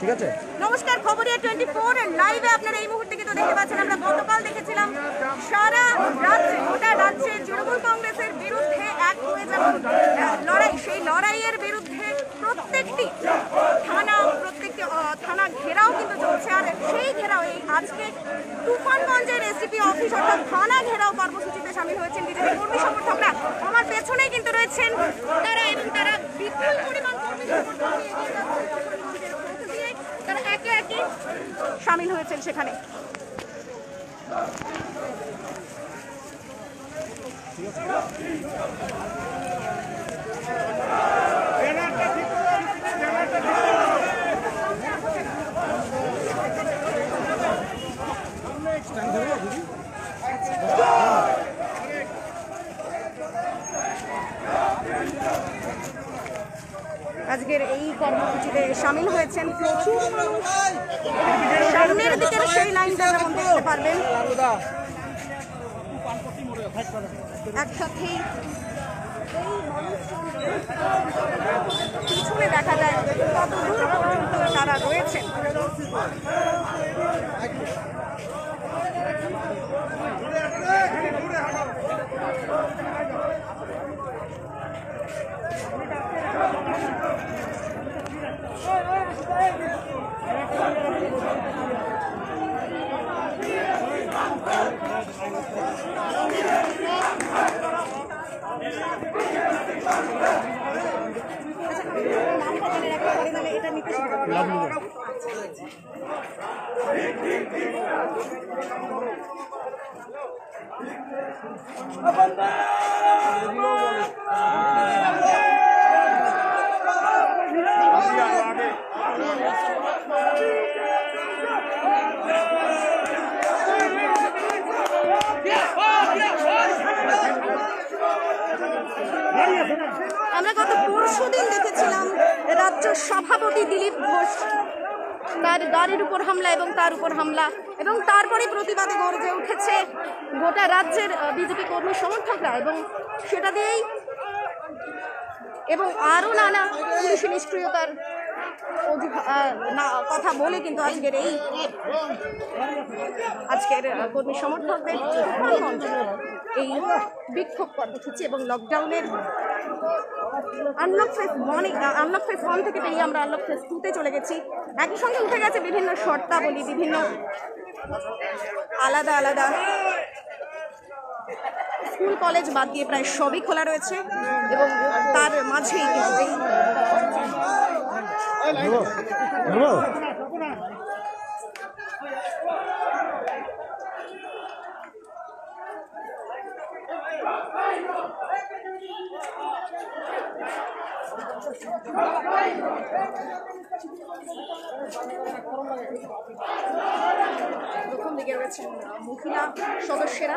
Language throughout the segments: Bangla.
ঠিক আছে। নমস্কার, খবরিয়া 24 লাইভে আপনারা এই মুহূর্তে কিন্তু দেখতে পাচ্ছেন, আমরা গতকাল দেখেছিলাম সারা রাজ্যে গোটা রাজ্যে তৃণমূল কংগ্রেসের বিরুদ্ধে এক হয়ে যেমন লড়াই, সেই লড়াইয়ের বিরুদ্ধে প্রত্যেকটি থানা ঘেরাও কিন্তু চলছে। আর সেই ঘেরাও এই আজকে তুফানগঞ্জের এসডিপি অফিস অর্থাৎ থানা ঘেরাও কর্মসূচিতে সামিল হয়েছেন বিজেপি কর্মী সমর্থকরা। আমার পেছনেই কিন্তু রয়েছেন তারা, এবং তারা বিপুল পরিমাণ কর্মী সমর্থক নিয়ে এগিয়ে যাচ্ছেন। তারা একে একে সামিল হয়েছেন সেখানে। আজকের এই কর্মসূচিতে সামিল হয়েছেন প্রচুর মানুষ। সামনের দিকের সেই লাইনটা যেমন দেখতে পারবেন, একসাথেই পিছনে দেখা যায় কত দূর পর্যন্ত তারা রয়েছেন। আমরা গত পরশুদিন দেখেছিলাম রাজ্য সভাপতি দিলীপ ঘোষ, তার গাড়ির উপর হামলা এবং তার উপর হামলা, এবং তারপরে প্রতিবাদে গর্জে উঠেছে গোটা রাজ্যের বিজেপি কর্মী সমর্থকরা, এবং সেটা দিয়েই এবং আরও নানা পুলিশি নিষ্ক্রিয়তার কথা বলে কিন্তু আজকের কর্মী সমর্থকদের এই বিক্ষোভ কর্মসূচি এবং লকডাউনের আনলক ফেজ 1 থেকে পেরিয়ে আমরা আনলক ফেজ 2 তে চলে গেছি। একই সঙ্গে উঠে গেছে বিভিন্ন শর্তাবলী, বিভিন্ন আলাদা আলাদা স্কুল কলেজ বাদ দিয়ে প্রায় সবই খোলা রয়েছে, এবং তার মাঝেই কিন্তু প্রথম দিকে রয়েছেন মহিলা সদস্যরা।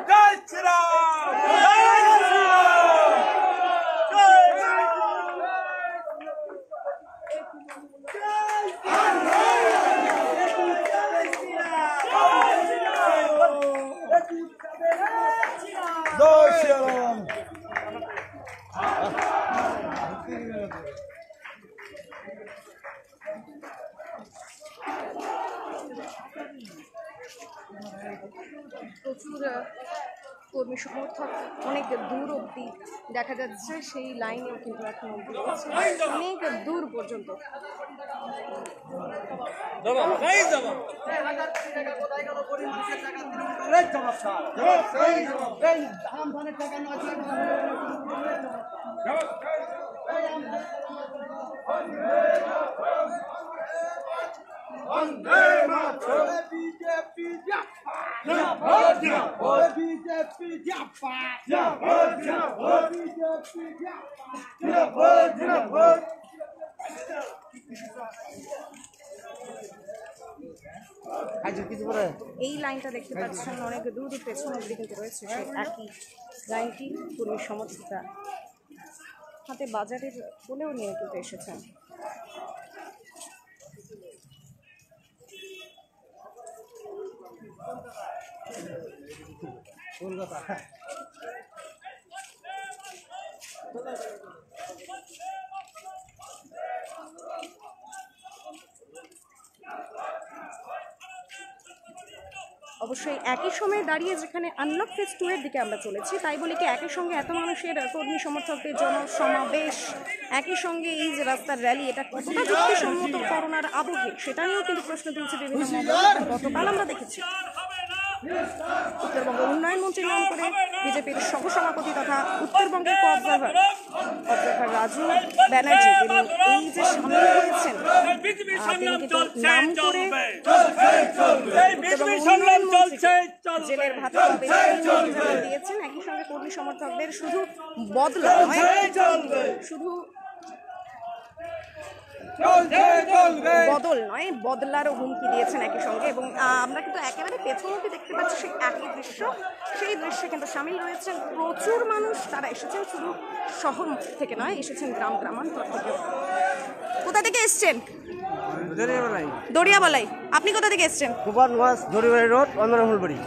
প্রচুর কর্মী সমর্থক অনেক দূর অবধি দেখা যাচ্ছে, সেই লাইনেও কিন্তু এখন অবধি রয়েছে অনেক দূর পর্যন্ত। এই লাইনটা দেখতে পাচ্ছেন অনেক দূর পেছন অবধি কিন্তু রয়েছে সেই একই লাইনটি। কর্মী সমর্থকরা হাতে বাজারের বলেও নিয়ে কিন্তু এসেছেন। কলকাতা অবশ্যই একই সময়ে দাঁড়িয়ে যেখানে আনলক ফেজ 2 এর দিকে আমরা চলেছি, তাই বলে কি একই সঙ্গে এত মানুষের কর্মী সমর্থকদের জনসমাবেশ, একই সঙ্গে এই যে রাস্তার র্যালি, এটা কতটা যুক্তিসম্মত করোনার আবহে সেটা নিয়েও কিন্তু প্রশ্ন তুলছে বিভিন্ন মহল। গতকাল আমরা দেখেছি উত্তরবঙ্গ উন্নয়ন মন্ত্রীর নাম করে বিজেপির সহসভাপতি তথা উত্তরবঙ্গের অবজারভার রাজু ব্যানার্জি, তিনি এই যে সামিল হয়েছেন, তিনি কিন্তু নাম করে উত্তরবঙ্গ উন্নয়ন মন্ত্রীকে জেলের ভাতা দিয়েছেন। একই সঙ্গে কর্মী সমর্থকদের শুধু বদল নয় বদলারও হুমকি দিয়েছেন একই সঙ্গে। এবং আমরা কিন্তু একেবারে পেছনমুখী দেখতে পাচ্ছি সেই একই দৃশ্য, সেই দৃশ্যে কিন্তু সামিল রয়েছেন প্রচুর মানুষ। তারা এসেছেন শুধু শহর থেকে নয়, এসেছেন গ্রামান্তর থেকেও। কোথা থেকে এসছেন? দড়িয়াবালাই। আপনি কোথা থেকে এসছেন? দড়িয়াবাড়ি রোড, অন্দরমূলবাড়ি।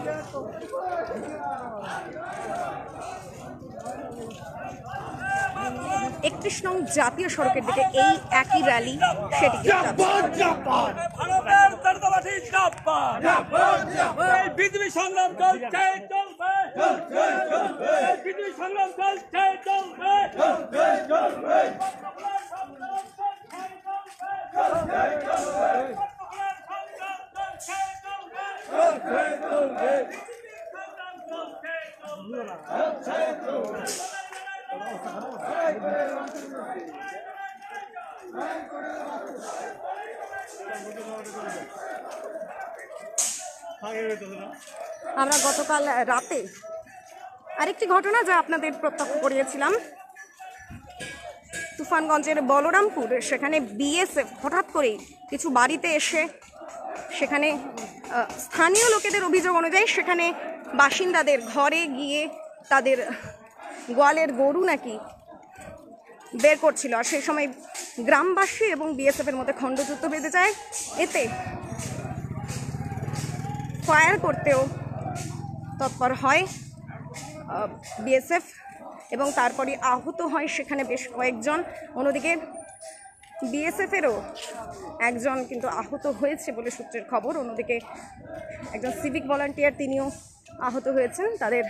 31 নং জাতীয় সড়কের দিকে এই একই র্যালি, সেদিকে বিজেপি সংগ্রাম চলছে, চলবে, বিজেপি সংগ্রাম চলছে, চলবে। আমরা গতকাল রাতে আরেকটি ঘটনা যা আপনাদের প্রত্যক্ষ করিয়েছিলাম, তুফানগঞ্জের বলরামপুর, সেখানে বিএসএফ হঠাৎ করেই কিছু বাড়িতে এসে সেখানে স্থানীয় লোকেদের অভিযোগ অনুযায়ী সেখানে বাসিন্দাদের ঘরে গিয়ে তাদের গোয়ালের গরু নাকি বের করছিল। আর সেই সময় গ্রামবাসী এবং বিএসএফের মধ্যে খণ্ডযুদ্ধ বেঁধে যায়। এতে ফায়ার করতেও তৎপর হয় বিএসএফ এবং তারপরে আহত হয় সেখানে বেশ কয়েকজন। অন্যদিকে বিএসএফেরও একজন কিন্তু আহত হয়েছে বলে সূত্রের খবর। অন্যদিকে একজন সিভিক ভলান্টিয়ার, তিনিও আহত হয়েছেন। তাদের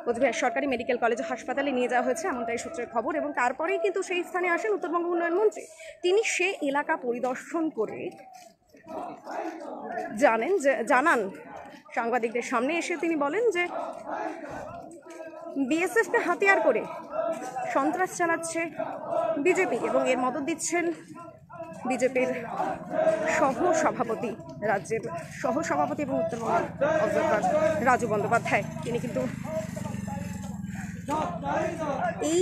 কোচবিহার সরকারি মেডিকেল কলেজ হাসপাতালে নিয়ে যাওয়া হয়েছে, এমনটাই সূত্রের খবর। এবং তারপরেই কিন্তু সেই স্থানে আসেন উত্তরবঙ্গ উন্নয়ন মন্ত্রী। তিনি সে এলাকা পরিদর্শন করে জানান সাংবাদিকদের সামনে এসে, তিনি বলেন যে বিএসএফকে হাতিয়ার করে সন্ত্রাস চালাচ্ছে বিজেপি এবং এর মদত দিচ্ছেন বিজেপির সহসভাপতি, রাজ্যের সহসভাপতি এবং উত্তরবঙ্গ অবজারভার রাজু বন্দ্যোপাধ্যায়। তিনি কিন্তু এই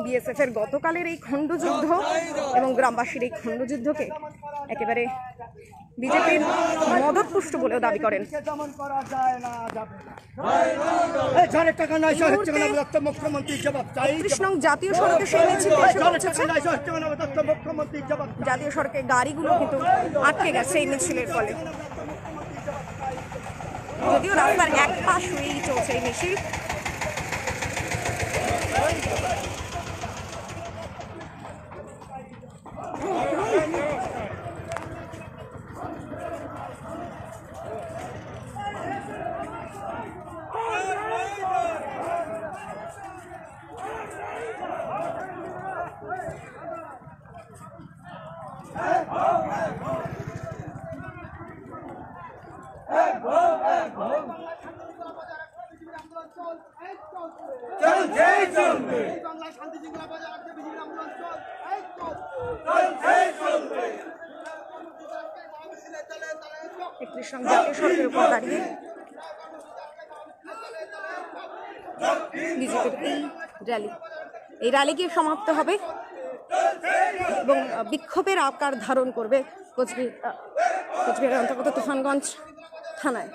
বিএসএফের গতকালের এই খণ্ডযুদ্ধ এবং গ্রামবাসীর এই খণ্ডযুদ্ধকে একেবারে বিজেপির মদতপুষ্ট বলেও দাবি করেন। 31 নং জাতীয় সড়কে সেই মিছিল এসে পৌঁছেছে। জাতীয় সড়কে গাড়িগুলো কিন্তু আটকে গেছে এই মিছিলের ফলে, যদিও রাস্তার এক পাশ হয়েই চলছে এই মিছিল। জাতীয় সড়কের উপর দাঁড়িয়ে বিজেপির এই র্যালি গিয়ে সমাপ্ত হবে এবং বিক্ষোভের আকার ধারণ করবে কোচবিহারের অন্তর্গত তুফানগঞ্জ থানায়।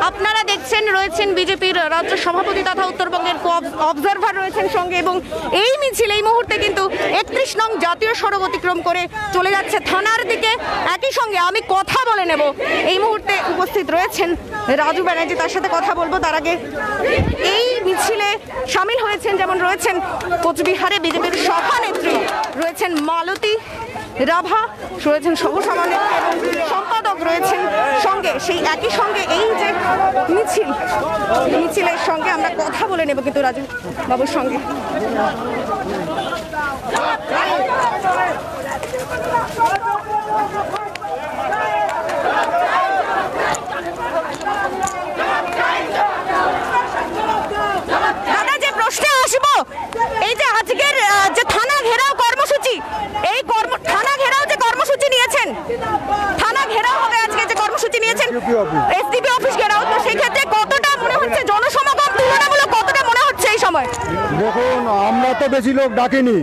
আপনারা দেখছেন রয়েছেন বিজেপির রাজ্য সভাপতি তথা উত্তরবঙ্গের অবজারভার রয়েছেন সঙ্গে, এবং এই মিছিল এই মুহূর্তে কিন্তু 31 নং জাতীয় সড়ক অতিক্রম করে চলে যাচ্ছে থানার দিকে। একই সঙ্গে আমি কথা বলে নেব, এই মুহূর্তে উপস্থিত রয়েছেন রাজু ব্যানার্জি, তার সাথে কথা বলবো। তার আগে এই মিছিলে সামিল হয়েছেন, যেমন রয়েছেন কোচবিহারে বিজেপির সভানেত্রী, রয়েছেন মালতী রাভা, রয়েছেন সহ সভানেত্রী এবং সম্পাদক রয়েছেন সঙ্গে। সেই একই সঙ্গে এই যে মিছিলের সঙ্গে আমরা কথা বলে নেব কিন্তু রাজু বাবুর সঙ্গে। দাদা, যে প্রশ্নে আসবো, এই যে আজকের যে থানা ঘেরাও কর্মসূচি, এই থানা ঘেরাও যে কর্মসূচি নিয়েছেন, থানা ঘেরাও হবে আজকে যে কর্মসূচি নিয়েছেন, এসডিপি অফিস ঘেরাও, তো সেই ক্ষেত্রে কতটা মনে হচ্ছে জনসমাগম তুলনামূলক কতটা মনে হচ্ছে এই সময়? দেখুন, আমরা তো বেশি লোক ডাকিনি,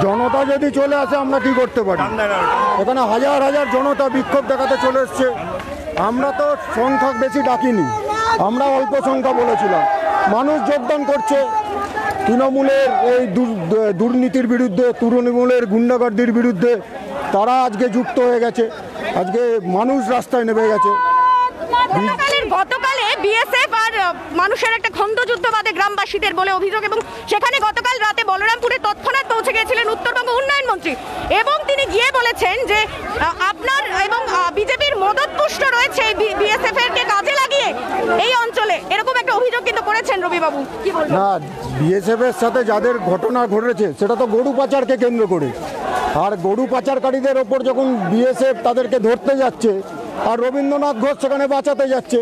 জনতা যদি চলে আসে আমরা কি করতে পারি? এখানে হাজার হাজার জনতা বিক্ষোভ দেখাতে চলে এসছে। আমরা তো সংখ্যা বেশি ডাকিনি, আমরা অল্প সংখ্যা বলেছিলাম। মানুষ যোগদান করছে তৃণমূলের এই দুর্নীতির বিরুদ্ধে, তৃণমূলের গুন্ডাগর্দির বিরুদ্ধে। তারা আজকে যুক্ত হয়ে গেছে, আজকে মানুষ রাস্তায় নেমে গেছে। গতকালে বিএসএফ আর মানুষের একটা খণ্ডযুদ্ধ বাদে গ্রামবাসীদের বলে অভিযোগ, এবং সেখানে গতকাল রাতে বলরামপুরে তৎক্ষণাৎ পৌঁছে গিয়েছিলেন উত্তরবঙ্গ উন্নয়ন মন্ত্রী, এবং তিনি গিয়ে বলেছেন যে আপনার এবং বিজেপির মদতপুষ্ট রয়েছে বিএসএফ এর কে কাজে লাগিয়ে এই অঞ্চলে, এরকম একটা অভিযোগ কিন্তু করেছেন রবিবাবু। কি বলবেন? না, বিএসএফ এর সাথে যাদের ঘটনা ঘটেছে সেটা তো গরু পাচারকে কেন্দ্র করে, আর গরু পাচারকারীদের ওপর যখন বিএসএফ তাদেরকে ধরতে যাচ্ছে আর রবীন্দ্রনাথ ঘোষ সেখানে বাঁচাতে যাচ্ছে,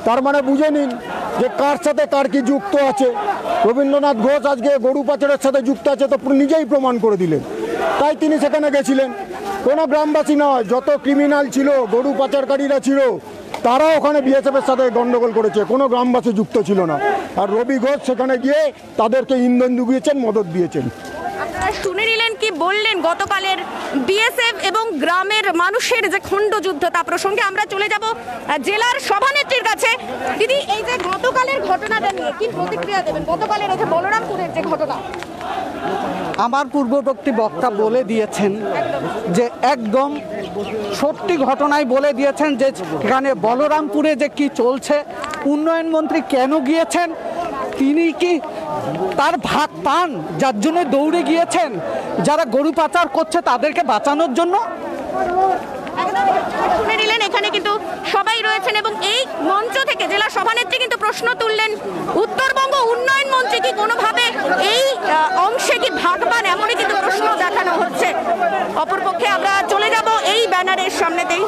তার মানে বুঝে নিন যে কার সাথে কার কি যুক্ত আছে। রবীন্দ্রনাথ ঘোষ আজকে গরু পাচারের সাথে যুক্ত আছে তো নিজেই প্রমাণ করে দিলেন, তাই তিনি সেখানে গেছিলেন। কোনো গ্রামবাসী নয়, যত ক্রিমিনাল ছিল, গরু পাচারকারীরা ছিল, তারা ওখানে বিএসএফের সাথে গন্ডগোল করেছে, কোনো গ্রামবাসী যুক্ত ছিল না। আর রবি ঘোষ সেখানে গিয়ে তাদেরকে ইন্ধন জুগিয়েছেন, মদত দিয়েছেন। আপনারা শুনে নিলেন কি বললেন গতকালের বিএসএফ এবং গ্রামের মানুষের যে খণ্ডযুদ্ধ, তা প্রসঙ্গে আমরা চলে যাব জেলার সভানেত্রীর কাছে। দিদি, এই যে গতকালের ঘটনাটা নিয়ে কি প্রতিক্রিয়া দেবেন? গতকালের এই যে বলরামপুরের যে ঘটনা, আমার পূর্ববর্তী বক্তা বলে দিয়েছেন যে একদম সত্যি ঘটনায় বলে দিয়েছেন যে এখানে বলরামপুরে যে কি চলছে, উন্নয়ন মন্ত্রী কেন গিয়েছেন, তিনি কি তার ভাগ পান যার জন্য দৌড়ে গিয়েছেন, যারা গরু পাচার করছে তাদেরকে বাঁচানোর জন্য। শুনে নিলেন, এখানে কিন্তু সবাই রয়েছেন, এবং এই মঞ্চ থেকে জেলা সভানেত্রী কিন্তু প্রশ্ন তুললেন, উত্তরবঙ্গ উন্নয়ন মন্ত্রী কি কোনোভাবে এই অংশে কি ভাগ পান, এমনই কিন্তু প্রশ্ন দেখানো হচ্ছে। অপরপক্ষে আমরা চলে যাব এই ব্যানারের সামনেতেই।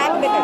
লাগবে না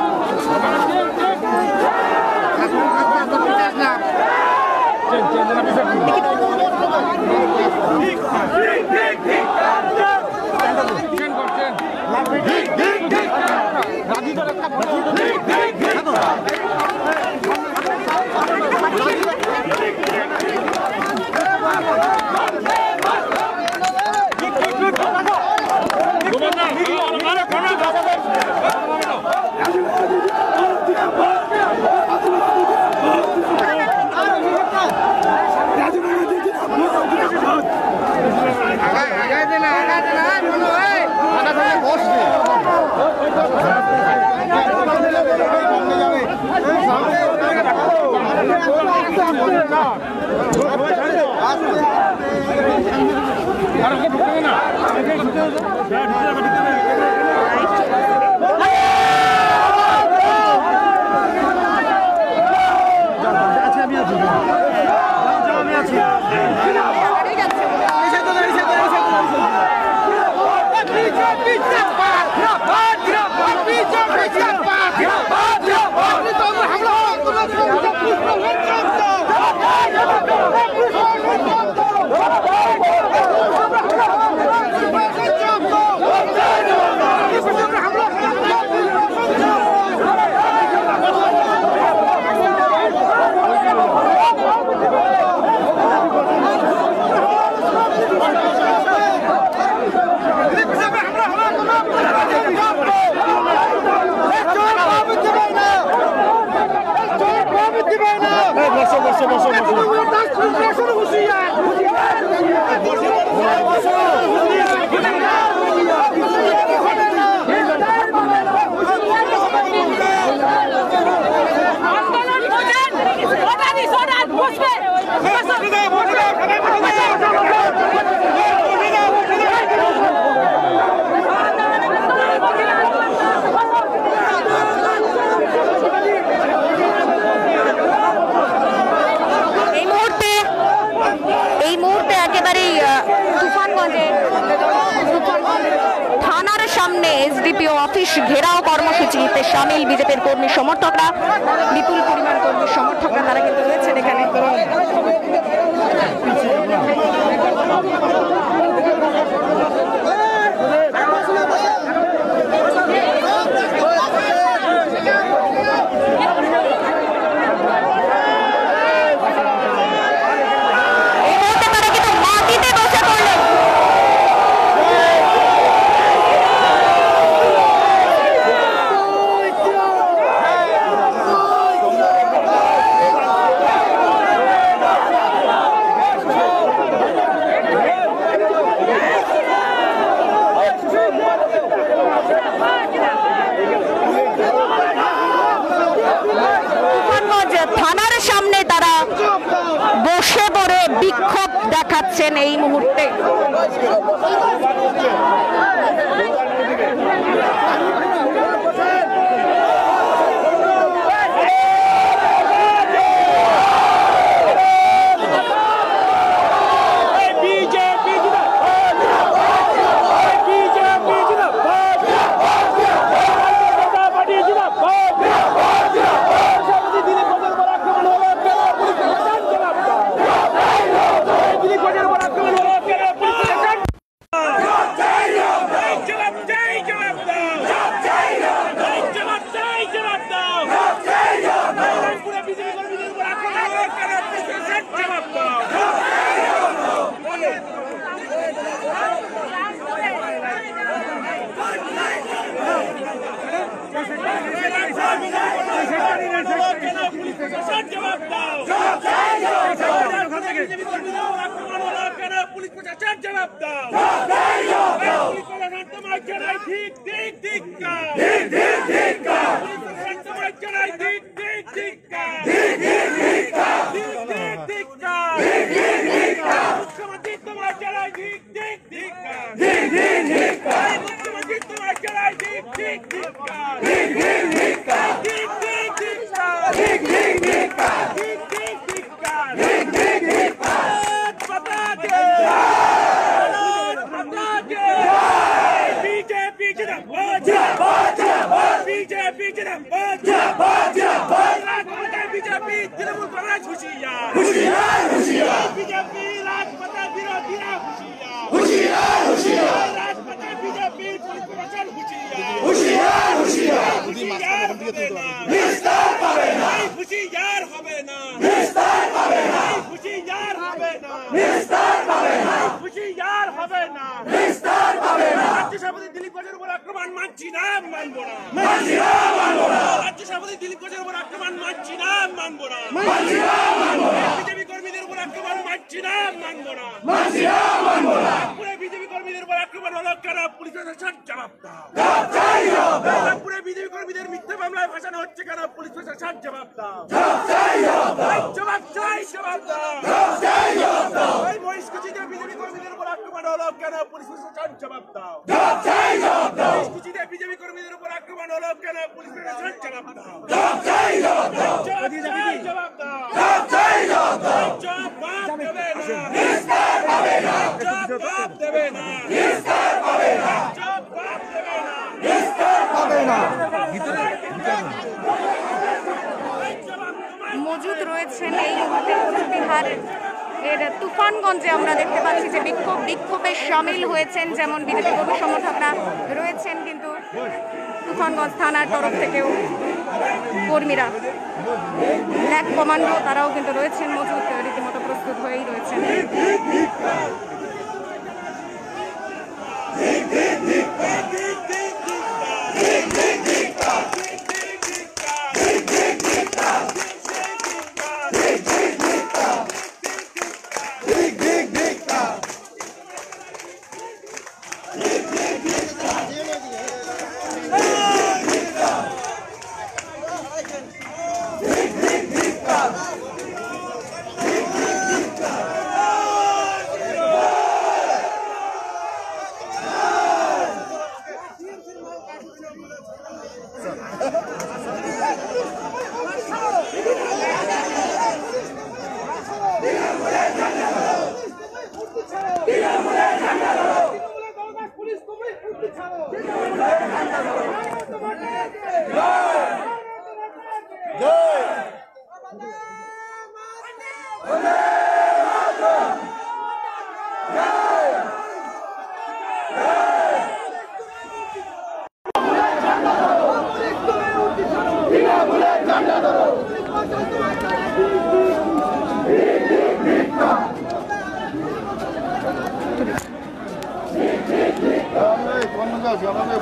বিডিও অফিস ঘেরাও কর্মসূচিতে সামিল বিজেপির কর্মী সমর্থকরা, বিপুল পরিমাণ কর্মী সমর্থকরা তারা কিন্তু রয়েছেন এখানে। থানার সামনে তারা বসে পড়ে বিক্ষোভ দেখাচ্ছেন এই মুহূর্তে। মজুদ রয়েছেন এই মুহূর্তে কোচবিহার এর তুফানগঞ্জে। আমরা দেখতে পাচ্ছি যে বিক্ষোভে সামিল হয়েছেন যেমন বিজেপি কর্মী সমর্থকরা রয়েছেন, কিন্তু তুফানগঞ্জ থানার তরফ থেকেও কর্মীরা, ব্ল্যাক কমান্ডো তারাও কিন্তু রয়েছেন মজুদ, রীতিমতো প্রস্তুত হয়েই রয়েছেন।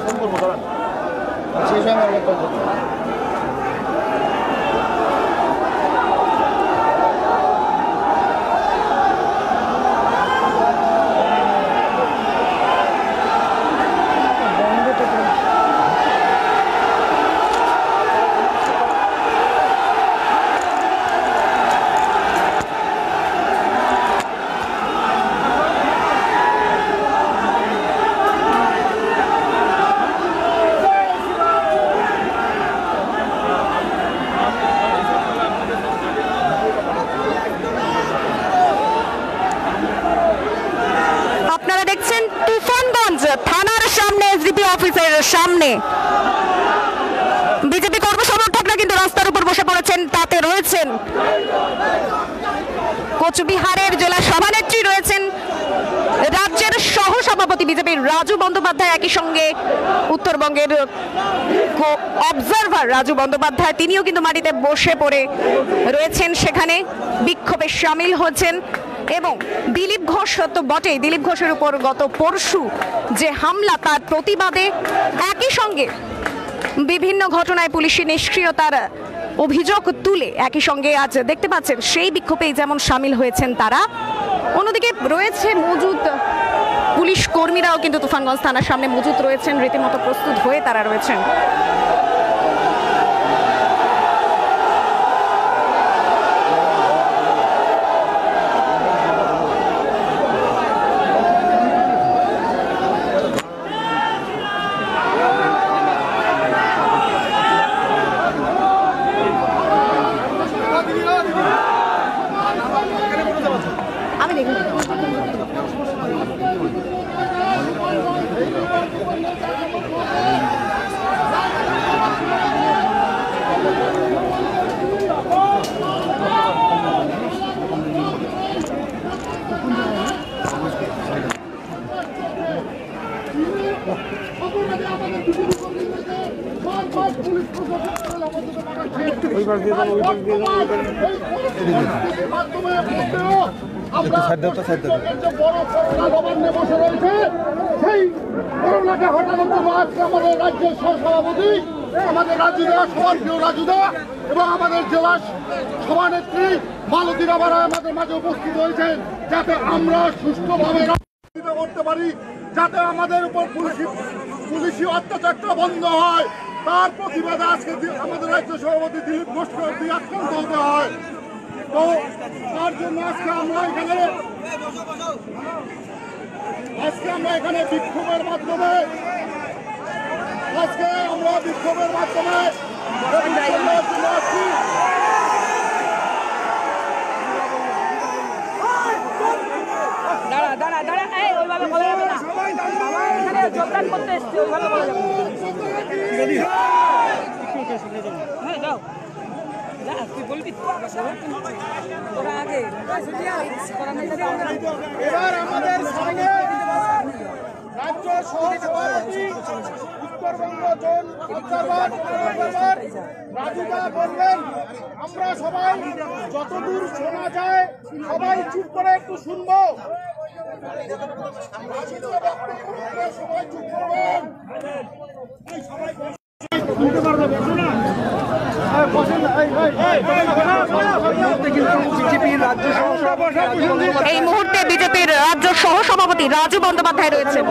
ফোন করবো দাঁড়ান সেই সময় আমি ফোন করবো। সামনে বিজেপি কর্মসমর্থকরা কিন্তু রাস্তার উপর বসে পড়েছেন, তাতে রয়েছেন কোচবিহারের জেলা সভানেত্রী, রয়েছেন রাজ্যের সহ সভাপতি বিজেপির রাজু বন্দ্যোপাধ্যায়, একই সঙ্গে উত্তরবঙ্গের অবজারভার রাজু বন্দ্যোপাধ্যায়, তিনিও কিন্তু মাটিতে বসে পড়ে রয়েছেন, সেখানে বিক্ষোভে সামিল হচ্ছেন। এবং দিলীপ ঘোষ তো বটেই, দিলীপ ঘোষের উপর গত পরশু যে হামলা, তার প্রতিবাদে একই সঙ্গে বিভিন্ন ঘটনায় পুলিশি নিষ্ক্রিয়তার অভিযোগ তুলে একই সঙ্গে আজ দেখতে পাচ্ছেন সেই বিক্ষোভেই যেমন সামিল হয়েছেন তারা। অন্যদিকে রয়েছে মজুদ পুলিশ কর্মীরাও কিন্তু তুফানগঞ্জ থানার সামনে মজুদ রয়েছেন, রীতিমতো প্রস্তুত হয়ে তারা রয়েছেন। আমাদের রাজ্যের সহসভাপতি, আমাদের রাজুদা, সবার প্রিয় রাজুদা এবং আমাদের জেলা সভানেত্রী মালতী রাবারা আমাদের মাঝে উপস্থিত হয়েছেন, যাতে আমরা সুষ্ঠুভাবে করতে পারি, যাতে আমাদের উপর পুলিশি অত্যাচারটা বন্ধ হয়। তার প্রতিবাদে আজকে আমাদের রাজ্য সভাপতি দিলীপ ঘোষকে আক্রান্ত হতে হয়। তো তার জন্য আজকে আমরা এখানে বিক্ষোভের মাধ্যমে যোগদান করতে এসছি, ওইভাবে বলা যাবে এবার আমাদের সঙ্গে রাজ্য সহসভাপতি উত্তরবঙ্গ জোন অবজারভার রাজুদা বলবেন, আমরা সবাই যতদূর শোনা যায় সবাই চুপ করে একটু শুনবো। সবাই চুপ করবেন। এই মুহূর্তে বিজেপির রাজ্য সহ সভাপতি রাজু বন্দ্যোপাধ্যায় রয়েছেন।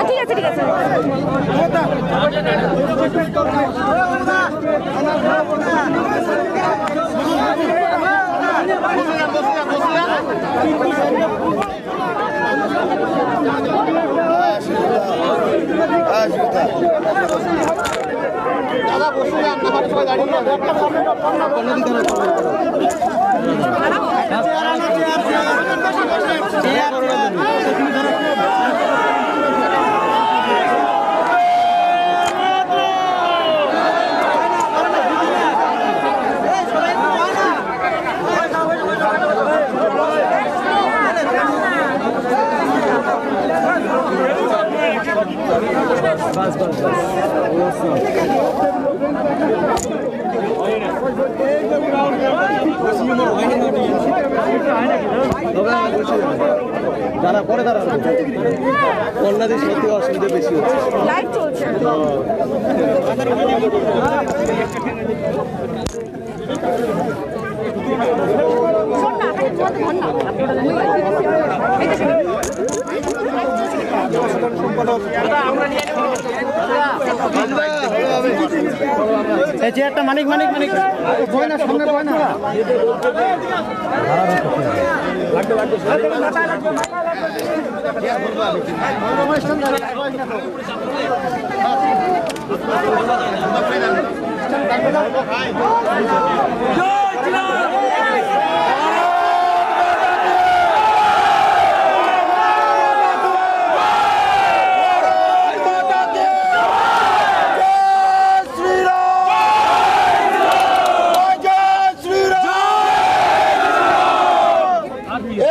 ঠিক আছে, ঠিক আছে। দাদা বসুন, আপনার সবাই গাড়ি যারা পরে তারা কন্যাদের সত্যি অসুবিধা বেশি হচ্ছে। লাইভ চলছে। এই চেয়ারটা মানিক মানিক মানিক বয় না, সামনে বয় না।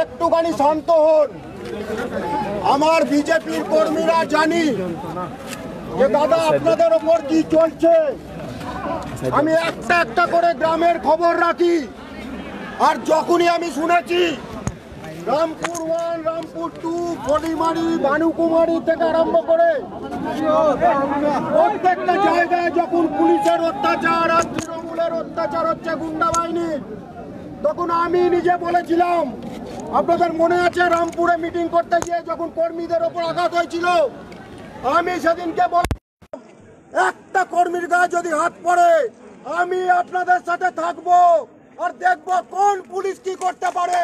একটুখানি শান্ত হন। আমার বিজেপির কর্মীরা জানি যে দাদা আপনাদের ওপর কি চলছে। আমি একটা একটা করে গ্রামের খবর রাখি, আর যখনই আমি শুনেছি রামপুর 1, রামপুর 2, ফটিমারি, ভানুকুমারী থেকে আরম্ভ করে প্রত্যেকটা জায়গায় যখন পুলিশের অত্যাচার আর তৃণমূলের অত্যাচার হচ্ছে গুন্ডা বাহিনীর, তখন আমি নিজে বলেছিলাম, আপনাদের মনে আছে রামপুরে মিটিং করতে গিয়ে যখন কর্মীদের ওপর আঘাত হয়েছিল, আমি সেদিনকে বললাম একটা কর্মীর গায়ে যদি হাত পড়ে আমি আপনাদের সাথে থাকবো আর দেখবো কোন পুলিশ কি করতে পারে।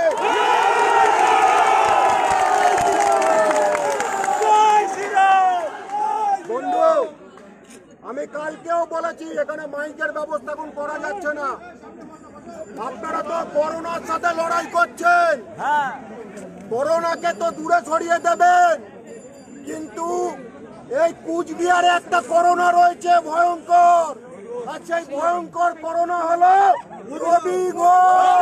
বন্ধু, আমি কালকেও বলেছি এখানে মাইকের ব্যবস্থা কোন করা যাচ্ছে না। আপনারা তো করোনার সাথে লড়াই করছেন, করোনাকে তো দূরে সরিয়ে দেবেন, কিন্তু এই কুচবিহারে একটা করোনা রয়েছে ভয়ঙ্কর, আর সেই ভয়ঙ্কর করোনা হলো রবি ঘোষ।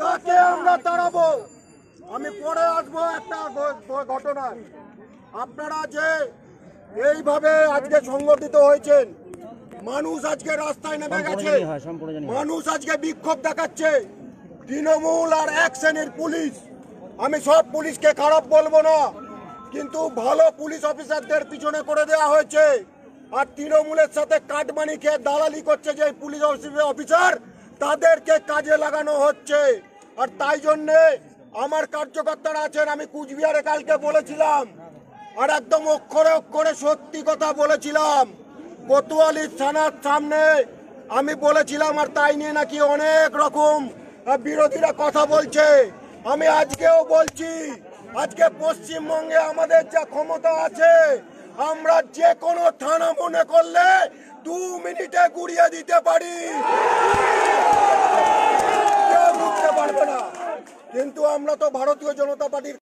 তাকে আমরা তাড়াবো। আমি পরে আসবো একটা ঘটনায়। আপনারা যে এইভাবে আজকে সংগঠিত হয়েছেন, মানুষ আজকে রাস্তায় নেমে গেছে, মানুষ আজকে বিক্ষোভ দেখাচ্ছে, তৃণমূল আর এক শ্রেণীর পুলিশ। আমি সব পুলিশকে খারাপ বলবো না, কিন্তু ভালো পুলিশ অফিসারদের পিছনে করে দেওয়া হয়েছে, আর তৃণমূলের সাথে কাটমানি খেয়ে দালালি করছে যে পুলিশ অফিসার, তাদেরকে কাজে লাগানো হচ্ছে। আর তাই জন্যে আমার কার্যকর্তারা আছেন, আমি কুচবিহারে কালকে বলেছিলাম, আর একদম অক্ষরে অক্ষরে সত্যি কথা বলেছিলাম। কোতোয়ালি থানার সামনে আমি বলেছিলাম, আর তাই নিয়ে নাকি অনেক রকম বিরোধীরা কথা বলছে। আমি আজকেও বলছি, আজকে পশ্চিমবঙ্গে আমাদের যা ক্ষমতা আছে, আমরা যে কোনো থানা মনে করলে 2 মিনিটে গুড়িয়ে দিতে পারি, কেউ বুঝতে পারবে না। কিন্তু আমরা তো ভারতীয় জনতা পার্টির